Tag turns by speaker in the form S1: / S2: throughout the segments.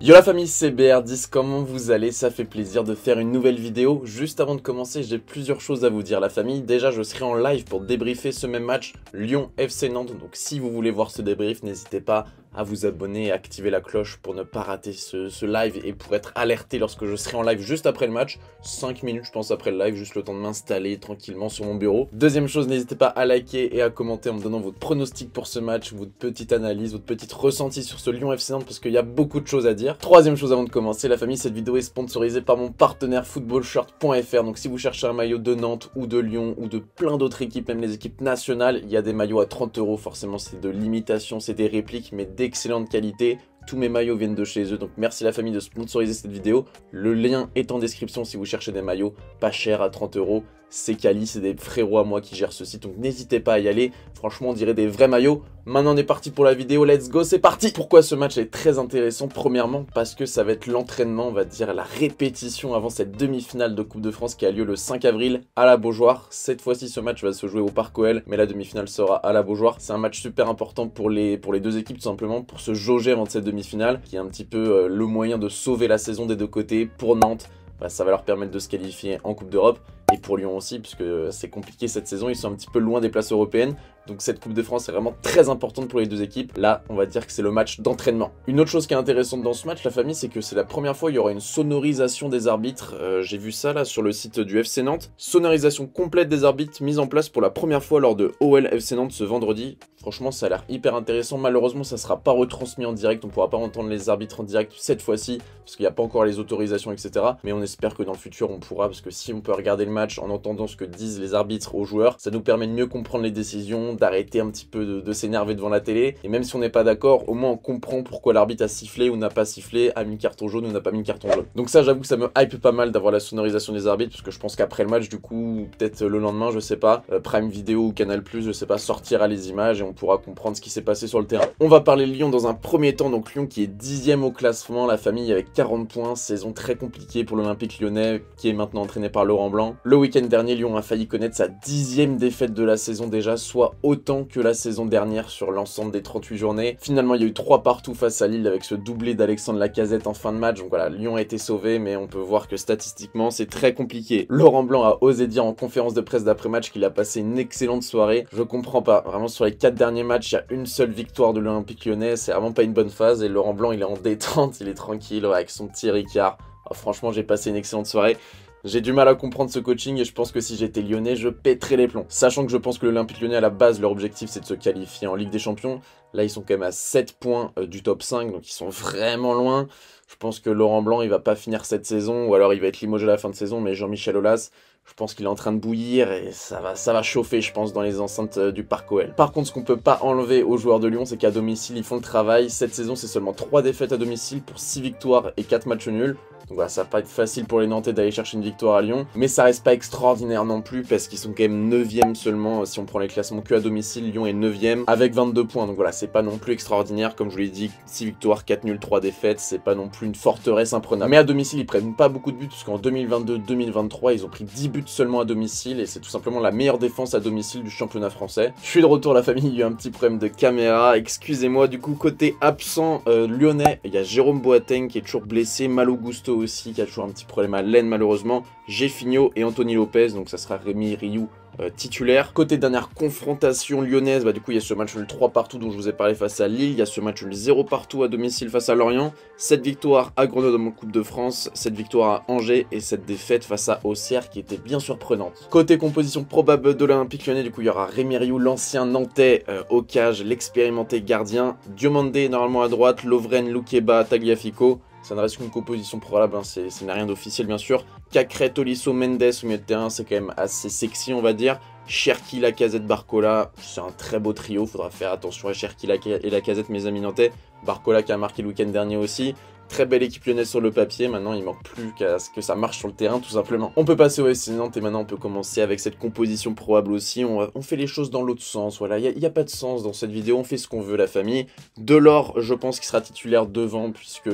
S1: Yo la famille, c'est BR10, comment vous allez? Ça fait plaisir de faire une nouvelle vidéo. Juste avant de commencer, j'ai plusieurs choses à vous dire la famille. Déjà, je serai en live pour débriefer ce même match Lyon FC Nantes. Donc si vous voulez voir ce débrief, n'hésitez pas à vous abonner et activer la cloche pour ne pas rater ce live et pour être alerté lorsque je serai en live juste après le match. 5 minutes je pense après le live, juste le temps de m'installer tranquillement sur mon bureau. Deuxième chose, n'hésitez pas à liker et à commenter en me donnant votre pronostic pour ce match, votre petite analyse, votre petite ressenti sur ce Lyon FC Nantes parce qu'il y a beaucoup de choses à dire. Troisième chose avant de commencer, la famille, cette vidéo est sponsorisée par mon partenaire footballshirt.fr. Donc si vous cherchez un maillot de Nantes ou de Lyon ou de plein d'autres équipes, même les équipes nationales, il y a des maillots à 30 €. Forcément c'est de l'imitation, c'est des répliques mais d'excellente qualité. Tous mes maillots viennent de chez eux, donc merci la famille de sponsoriser cette vidéo. Le lien est en description si vous cherchez des maillots pas chers à 30 €. C'est quali, c'est des frérots à moi qui gèrent ce site, donc n'hésitez pas à y aller. Franchement, on dirait des vrais maillots. Maintenant, on est parti pour la vidéo, let's go, c'est parti! Pourquoi ce match est très intéressant? Premièrement, parce que ça va être l'entraînement, on va dire la répétition avant cette demi-finale de Coupe de France qui a lieu le 5 avril à la Beaujoire. Cette fois-ci, ce match va se jouer au Parc OL, mais la demi-finale sera à la Beaujoire. C'est un match super important pour les deux équipes, tout simplement, pour se jauger avant de cette demi-finale, qui est un petit peu le moyen de sauver la saison des deux côtés. Pour Nantes, bah, ça va leur permettre de se qualifier en Coupe d'Europe. Et pour Lyon aussi, puisque c'est compliqué cette saison, ils sont un petit peu loin des places européennes. Donc cette Coupe de France est vraiment très importante pour les deux équipes. Là, on va dire que c'est le match d'entraînement. Une autre chose qui est intéressante dans ce match, la famille, c'est que c'est la première fois où il y aura une sonorisation des arbitres. J'ai vu ça là sur le site du FC Nantes. Sonorisation complète des arbitres mise en place pour la première fois lors de OL FC Nantes ce vendredi. Franchement, ça a l'air hyper intéressant. Malheureusement, ça ne sera pas retransmis en direct. On ne pourra pas entendre les arbitres en direct cette fois-ci, parce qu'il n'y a pas encore les autorisations, etc. Mais on espère que dans le futur, on pourra, parce que si on peut regarder le match en entendant ce que disent les arbitres aux joueurs, ça nous permet de mieux comprendre les décisions, d'arrêter un petit peu de s'énerver devant la télé. Et même si on n'est pas d'accord, au moins on comprend pourquoi l'arbitre a sifflé ou n'a pas sifflé, a mis carton jaune ou n'a pas mis carton jaune. Donc ça, j'avoue que ça me hype pas mal d'avoir la sonorisation des arbitres, parce que je pense qu'après le match, du coup, peut-être le lendemain, je sais pas, Prime Video ou Canal+, je sais pas, sortira les images et on pourra comprendre ce qui s'est passé sur le terrain. On va parler de Lyon dans un premier temps, donc Lyon qui est 10e au classement, la famille avec 40 points, saison très compliquée pour l'Olympique Lyonnais, qui est maintenant entraîné par Laurent Blanc. Le week-end dernier, Lyon a failli connaître sa 10e défaite de la saison déjà, soit autant que la saison dernière sur l'ensemble des 38 journées. Finalement, il y a eu 3 partout face à Lille avec ce doublé d'Alexandre Lacazette en fin de match. Donc voilà, Lyon a été sauvé, mais on peut voir que statistiquement, c'est très compliqué. Laurent Blanc a osé dire en conférence de presse d'après-match qu'il a passé une excellente soirée. Je comprends pas. Vraiment, sur les 4 derniers matchs, il y a une seule victoire de l'Olympique Lyonnais. C'est vraiment pas une bonne phase. Et Laurent Blanc, il est en détente, il est tranquille avec son petit Ricard. Oh, franchement, j'ai passé une excellente soirée. J'ai du mal à comprendre ce coaching et je pense que si j'étais lyonnais, je pèterais les plombs. Sachant que je pense que l'Olympique Lyonnais, à la base, leur objectif, c'est de se qualifier en Ligue des Champions. Là, ils sont quand même à 7 points du top 5, donc ils sont vraiment loin. Je pense que Laurent Blanc, il va pas finir cette saison, ou alors il va être limogé à la fin de saison, mais Jean-Michel Aulas, je pense qu'il est en train de bouillir et ça va chauffer, je pense, dans les enceintes du Parc OL. Par contre, ce qu'on peut pas enlever aux joueurs de Lyon, c'est qu'à domicile, ils font le travail. Cette saison, c'est seulement 3 défaites à domicile pour 6 victoires et 4 matchs nuls. Donc voilà, ça va pas être facile pour les Nantais d'aller chercher une victoire à Lyon, mais ça reste pas extraordinaire non plus parce qu'ils sont quand même 9e seulement. Si on prend les classements que à domicile, Lyon est 9e avec 22 points. Donc voilà, c'est pas non plus extraordinaire. Comme je vous l'ai dit, 6 victoires, 4 nuls, 3 défaites, c'est pas non plus une forteresse imprenable. Mais à domicile, ils prennent pas beaucoup de buts puisqu'en 2022-2023, ils ont pris 10 buts seulement à domicile et c'est tout simplement la meilleure défense à domicile du championnat français. Je suis de retour la famille, il y a eu un petit problème de caméra, excusez-moi. Du coup, côté absent lyonnais, il y a Jérôme Boateng qui est toujours blessé, Malo Gusto aussi qui a toujours un petit problème à l'aine malheureusement, Géfinho et Anthony Lopez, donc ça sera Rémi Rioux titulaire. Côté dernière confrontation lyonnaise, bah du coup il y a ce match nul 3 partout dont je vous ai parlé face à Lille, il y a ce match nul 0 partout à domicile face à Lorient, cette victoire à Grenoble en Coupe de France, cette victoire à Angers et cette défaite face à Auxerre qui était bien surprenante. Côté composition probable de l'Olympique Lyonnais, du coup il y aura Rémi Rioux, l'ancien Nantais au cage, l'expérimenté gardien, Diomandé normalement à droite, Lovren, Loukeba, Tagliafico. Ça ne reste qu'une composition probable, hein, ce n'est rien d'officiel bien sûr. Cacré, Tolisso, Mendes au milieu de terrain, c'est quand même assez sexy on va dire. Cherki, Lacazette, Barcola, c'est un très beau trio, faudra faire attention à Cherki et Lacazette mes amis nantais. Barcola qui a marqué le week-end dernier aussi. Très belle équipe lyonnaise sur le papier, maintenant il manque plus qu'à ce que ça marche sur le terrain tout simplement. On peut passer au FC Nantes et maintenant on peut commencer avec cette composition probable aussi. On fait les choses dans l'autre sens, voilà, il n'y a pas de sens dans cette vidéo, on fait ce qu'on veut la famille. Delors, je pense qu'il sera titulaire devant puisque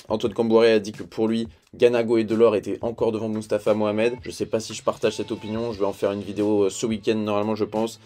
S1: Antoine Cambouré a dit que pour lui, Ganago et Delors étaient encore devant Moustapha Mohamed. Je sais pas si je partage cette opinion, je vais en faire une vidéo ce week-end normalement je pense,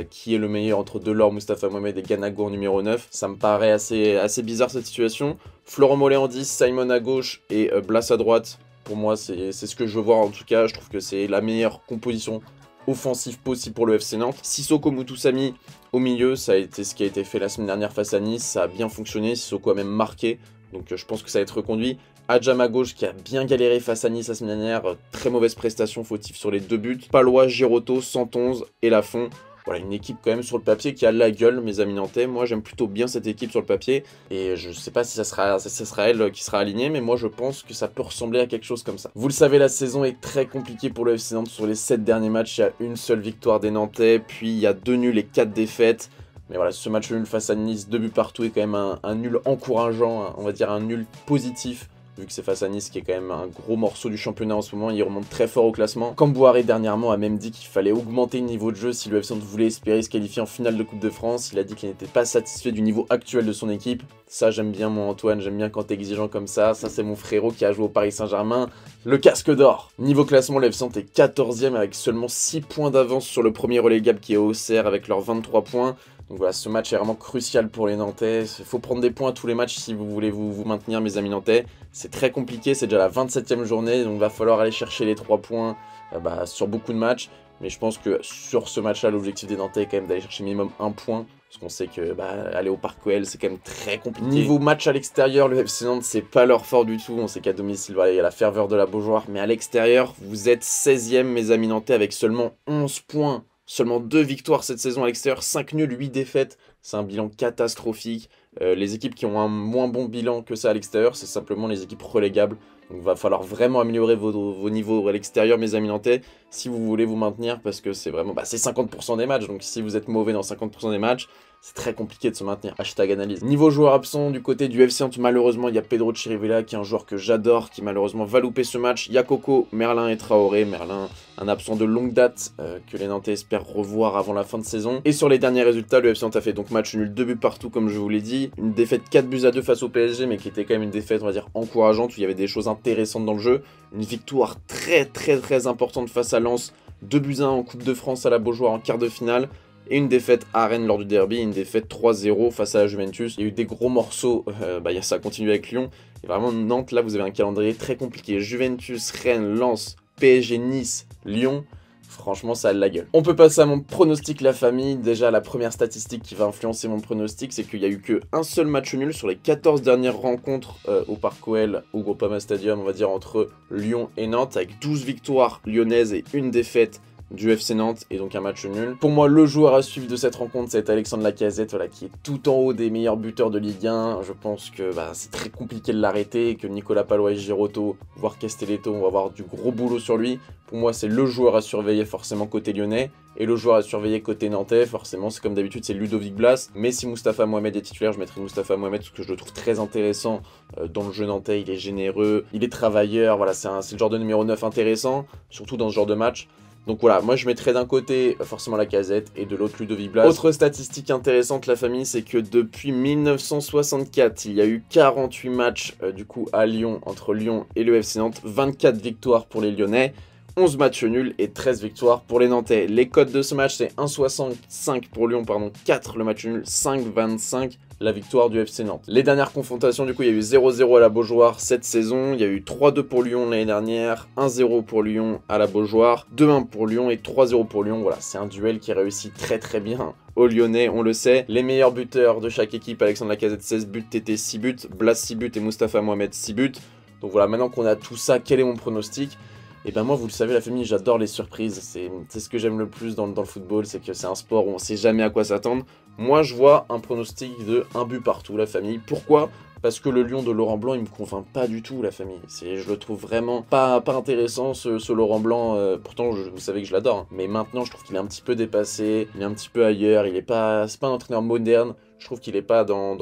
S1: qui est le meilleur entre Delors, Moustapha Mohamed et Ganago en numéro 9. Ça me paraît assez bizarre cette situation. Florent Mollet en 10, Simon à gauche et Blas à droite. Pour moi c'est ce que je veux voir en tout cas, je trouve que c'est la meilleure composition offensive possible pour le FC Nantes. Sissoko Mutusami au milieu, ça a été ce qui a été fait la semaine dernière face à Nice, ça a bien fonctionné, Sissoko a même marqué, donc je pense que ça va être reconduit. Adjam à gauche qui a bien galéré face à Nice la semaine dernière, très mauvaise prestation fautive sur les 2 buts. Palois, Giroto, 111 et Lafont. Voilà, une équipe quand même sur le papier qui a la gueule, mes amis nantais. Moi, j'aime plutôt bien cette équipe sur le papier. Et je sais pas si ça sera elle qui sera alignée, mais moi, je pense que ça peut ressembler à quelque chose comme ça. Vous le savez, la saison est très compliquée pour le FC Nantes. Sur les 7 derniers matchs, il y a une seule victoire des Nantais, puis il y a 2 nuls et 4 défaites. Mais voilà, ce match nul face à Nice, 2 buts partout, est quand même un nul encourageant, on va dire un nul positif. Vu que c'est face à Nice qui est quand même un gros morceau du championnat en ce moment, il remonte très fort au classement. Cambouaré dernièrement a même dit qu'il fallait augmenter le niveau de jeu si le FC Nantes voulait espérer se qualifier en finale de Coupe de France. Il a dit qu'il n'était pas satisfait du niveau actuel de son équipe. Ça j'aime bien moi Antoine, j'aime bien quand t'es exigeant comme ça. Ça c'est mon frérot qui a joué au Paris Saint-Germain. Le casque d'or. Niveau classement, le FC Nantes est 14e avec seulement 6 points d'avance sur le premier relégable qui est Auxerre avec leurs 23 points. Donc voilà, ce match est vraiment crucial pour les Nantais. Il faut prendre des points à tous les matchs si vous voulez vous maintenir, mes amis nantais. C'est très compliqué, c'est déjà la 27e journée, donc il va falloir aller chercher les 3 points sur beaucoup de matchs. Mais je pense que sur ce match-là, l'objectif des Nantais est quand même d'aller chercher minimum 1 point. Parce qu'on sait que aller au Parc OL, c'est quand même très compliqué. Niveau match à l'extérieur, le FC Nantes, c'est pas leur fort du tout. On sait qu'à domicile, voilà, il y a la ferveur de la Beaujoire. Mais à l'extérieur, vous êtes 16e, mes amis nantais, avec seulement 11 points. Seulement 2 victoires cette saison à l'extérieur, 5 nuls, 8 défaites. C'est un bilan catastrophique. Les équipes qui ont un moins bon bilan que ça à l'extérieur, c'est simplement les équipes relégables. Donc il va falloir vraiment améliorer vos niveaux à l'extérieur, mes amis nantais, si vous voulez vous maintenir, parce que c'est vraiment, c'est 50% des matchs. Donc si vous êtes mauvais dans 50% des matchs, c'est très compliqué de se maintenir. Hashtag analyse. Niveau joueur absent, du côté du FC Nantes, malheureusement, il y a Pedro Chirivella, qui est un joueur que j'adore, qui malheureusement va louper ce match. Il y a Coco, Merlin et Traoré. Merlin, un absent de longue date, que les Nantais espèrent revoir avant la fin de saison. Et sur les derniers résultats, le FC Nantes a fait donc match nul, 2 buts partout, comme je vous l'ai dit. Une défaite 4-2 face au PSG, mais qui était quand même une défaite, on va dire, encourageante, où il y avait des choses intéressantes dans le jeu. Une victoire très importante face à Lens, 2-1 en Coupe de France à la Beaujoire en quart de finale. Et une défaite à Rennes lors du derby, une défaite 3-0 face à la Juventus. Il y a eu des gros morceaux, ça a continué avec Lyon. Et vraiment, Nantes, là, vous avez un calendrier très compliqué. Juventus, Rennes, Lens, PSG, Nice, Lyon. Franchement, ça a de la gueule. On peut passer à mon pronostic, la famille. Déjà, la première statistique qui va influencer mon pronostic, c'est qu'il n'y a eu qu'un seul match nul sur les 14 dernières rencontres au Parc OL, au Groupama Stadium, on va dire, entre Lyon et Nantes, avec 12 victoires lyonnaises et une défaite du FC Nantes, et donc un match nul. Pour moi, le joueur à suivre de cette rencontre, c'est Alexandre Lacazette, voilà, qui est tout en haut des meilleurs buteurs de Ligue 1. Je pense que c'est très compliqué de l'arrêter, et que Nicolas Palois et Giroto, voire Castelletto, on va avoir du gros boulot sur lui. Pour moi, c'est le joueur à surveiller forcément côté lyonnais, et le joueur à surveiller côté nantais, forcément, c'est comme d'habitude, c'est Ludovic Blas. Mais si Moustapha Mohamed est titulaire, je mettrai Moustapha Mohamed, parce que je le trouve très intéressant dans le jeu nantais. Il est généreux, il est travailleur, voilà, c'est le genre de numéro 9 intéressant, surtout dans ce genre de match. Donc voilà, moi je mettrais d'un côté forcément Lacazette et de l'autre Ludovic Blas. Autre statistique intéressante, la famille, c'est que depuis 1964, il y a eu 48 matchs du coup à Lyon, entre Lyon et le FC Nantes, 24 victoires pour les Lyonnais, 11 matchs nuls et 13 victoires pour les Nantais. Les codes de ce match, c'est 1,65 pour Lyon, 4 le match nul, 5,25 la victoire du FC Nantes. Les dernières confrontations, du coup, il y a eu 0-0 à la Beaujoire cette saison, il y a eu 3-2 pour Lyon l'année dernière, 1-0 pour Lyon à la Beaujoire, 2-1 pour Lyon et 3-0 pour Lyon. Voilà, c'est un duel qui réussit très bien aux Lyonnais, on le sait. Les meilleurs buteurs de chaque équipe, Alexandre Lacazette 16 buts, Tété 6 buts, Blas 6 buts et Moustapha Mohamed 6 buts. Donc voilà, maintenant qu'on a tout ça, quel est mon pronostic ? Et ben moi, vous le savez, la famille, j'adore les surprises. C'est ce que j'aime le plus dans le football, c'est que c'est un sport où on sait jamais à quoi s'attendre. Moi, je vois un pronostic de 1 but partout, la famille. Pourquoi ? Parce que le Lyon de Laurent Blanc, il me convainc pas du tout, la famille. Je le trouve vraiment pas intéressant, ce Laurent Blanc. Pourtant, vous savez que je l'adore. Hein. Mais maintenant, je trouve qu'il est un petit peu dépassé, il est un petit peu ailleurs. C'est pas un entraîneur moderne. Je trouve qu'il est pas dans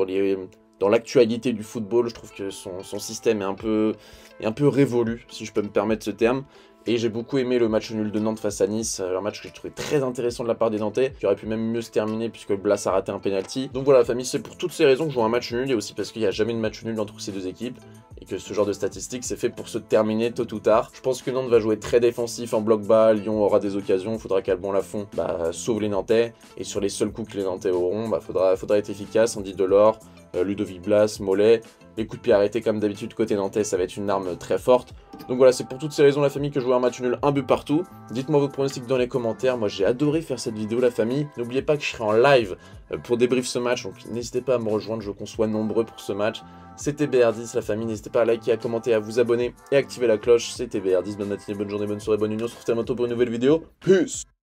S1: l'actualité du football. Je trouve que son système est un peu révolu, si je peux me permettre ce terme. Et j'ai beaucoup aimé le match nul de Nantes face à Nice, un match que j'ai trouvé très intéressant de la part des Nantais, qui aurait pu même mieux se terminer puisque Blas a raté un penalty. Donc voilà la famille, c'est pour toutes ces raisons que je joue un match nul et aussi parce qu'il n'y a jamais de match nul entre ces deux équipes et que ce genre de statistiques c'est fait pour se terminer tôt ou tard. Je pense que Nantes va jouer très défensif en bloc bas, Lyon aura des occasions, il faudra qu'Alban Lafont sauve les Nantais et sur les seuls coups que les Nantais auront, faudra être efficace. Andy Delors, Ludovic Blas, Mollet. Les coups de pied arrêtés comme d'habitude côté nantais, ça va être une arme très forte. Donc voilà, c'est pour toutes ces raisons la famille que je joue un match nul, un but partout. Dites-moi vos pronostics dans les commentaires, moi j'ai adoré faire cette vidéo la famille. N'oubliez pas que je serai en live pour débrief ce match, donc n'hésitez pas à me rejoindre, je veux qu'on soit nombreux pour ce match. C'était BR10 la famille, n'hésitez pas à liker, à commenter, à vous abonner et à activer la cloche. C'était BR10, bonne matinée, bonne journée, bonne soirée, bonne union, on se retrouve très bientôt pour une nouvelle vidéo. Peace!